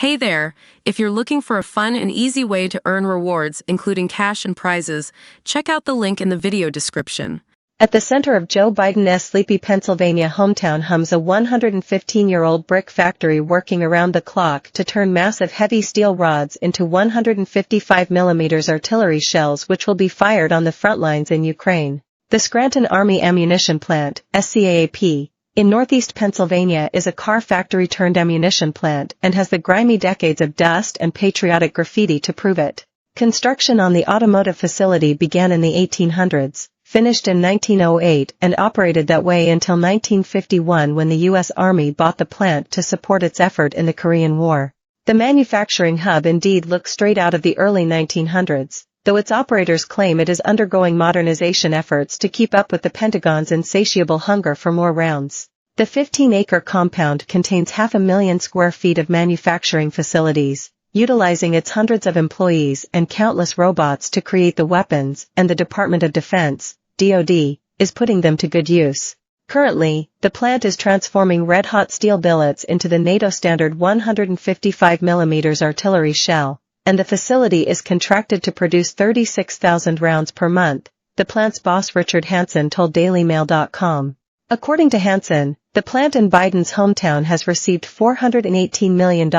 Hey there! If you're looking for a fun and easy way to earn rewards, including cash and prizes, check out the link in the video description. At the center of Joe Biden's sleepy Pennsylvania hometown hums a 115-year-old brick factory working around the clock to turn massive heavy steel rods into 155mm artillery shells which will be fired on the front lines in Ukraine. The Scranton Army Ammunition Plant, SCAAP, in northeast Pennsylvania is a car factory turned ammunition plant and has the grimy decades of dust and patriotic graffiti to prove it. Construction on the automotive facility began in the 1800s, finished in 1908 and operated that way until 1951 when the U.S. Army bought the plant to support its effort in the Korean War. The manufacturing hub indeed looks straight out of the early 1900s, though its operators claim it is undergoing modernization efforts to keep up with the Pentagon's insatiable hunger for more rounds. The 15-acre compound contains 500,000 square feet of manufacturing facilities, utilizing its hundreds of employees and countless robots to create the weapons, and the Department of Defense, DoD, is putting them to good use. Currently, the plant is transforming red-hot steel billets into the NATO standard 155mm artillery shell, and the facility is contracted to produce 36,000 rounds per month, the plant's boss Richard Hansen told DailyMail.com. According to Hansen, the plant in Biden's hometown has received $418 million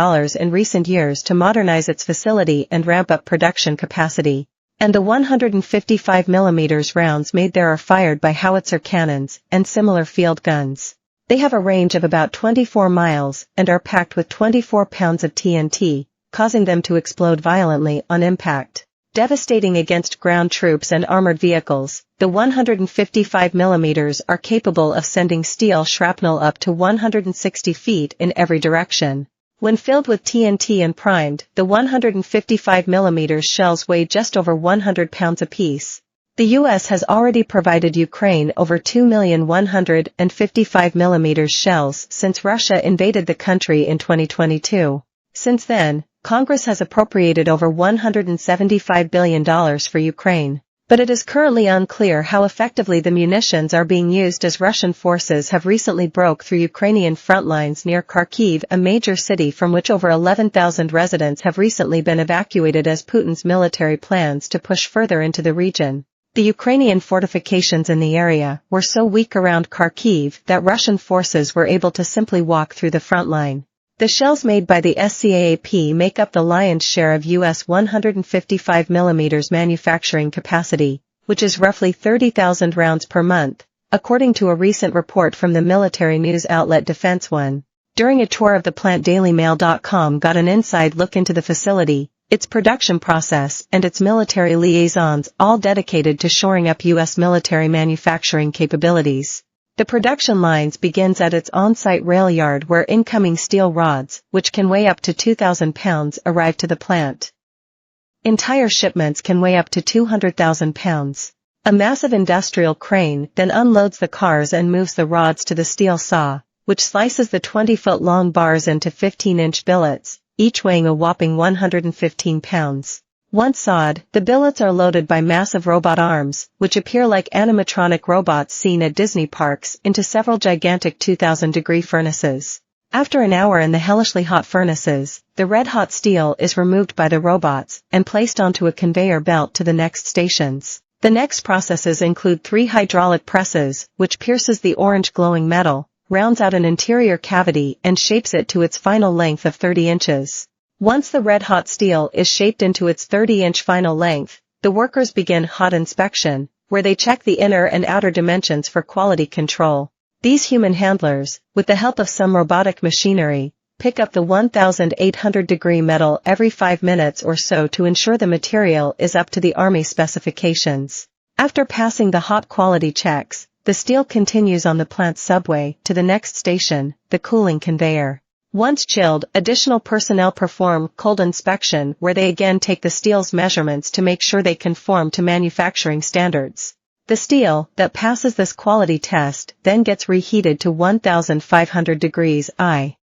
in recent years to modernize its facility and ramp up production capacity, and the 155mm rounds made there are fired by howitzer cannons and similar field guns. They have a range of about 24 miles and are packed with 24 pounds of TNT, causing them to explode violently on impact. Devastating against ground troops and armored vehicles, the 155mm are capable of sending steel shrapnel up to 160 feet in every direction. When filled with TNT and primed, the 155mm shells weigh just over 100 pounds apiece. The U.S. has already provided Ukraine over 2,155mm shells since Russia invaded the country in 2022. Since then, Congress has appropriated over $175 billion for Ukraine, but it is currently unclear how effectively the munitions are being used as Russian forces have recently broke through Ukrainian front lines near Kharkiv, a major city from which over 11,000 residents have recently been evacuated as Putin's military plans to push further into the region. The Ukrainian fortifications in the area were so weak around Kharkiv that Russian forces were able to simply walk through the front line. The shells made by the SCAAP make up the lion's share of U.S. 155mm manufacturing capacity, which is roughly 30,000 rounds per month, according to a recent report from the military news outlet Defense One. During a tour of the plant, DailyMail.com got an inside look into the facility, its production process, and its military liaisons, all dedicated to shoring up U.S. military manufacturing capabilities. The production lines begins at its on-site rail yard where incoming steel rods, which can weigh up to 2,000 pounds, arrive to the plant. Entire shipments can weigh up to 200,000 pounds. A massive industrial crane then unloads the cars and moves the rods to the steel saw, which slices the 20-foot-long bars into 15-inch billets, each weighing a whopping 115 pounds. Once sawed, the billets are loaded by massive robot arms, which appear like animatronic robots seen at Disney parks, into several gigantic 2,000-degree furnaces. After an hour in the hellishly hot furnaces, the red-hot steel is removed by the robots and placed onto a conveyor belt to the next stations. The next processes include 3 hydraulic presses, which pierces the orange glowing metal, rounds out an interior cavity and shapes it to its final length of 30 inches. Once the red-hot steel is shaped into its 30-inch final length, the workers begin hot inspection, where they check the inner and outer dimensions for quality control. These human handlers, with the help of some robotic machinery, pick up the 1,800-degree metal every 5 minutes or so to ensure the material is up to the Army specifications. After passing the hot quality checks, the steel continues on the plant's subway to the next station, the cooling conveyor. Once chilled, additional personnel perform cold inspection where they again take the steel's measurements to make sure they conform to manufacturing standards. The steel that passes this quality test then gets reheated to 1,500 degrees I.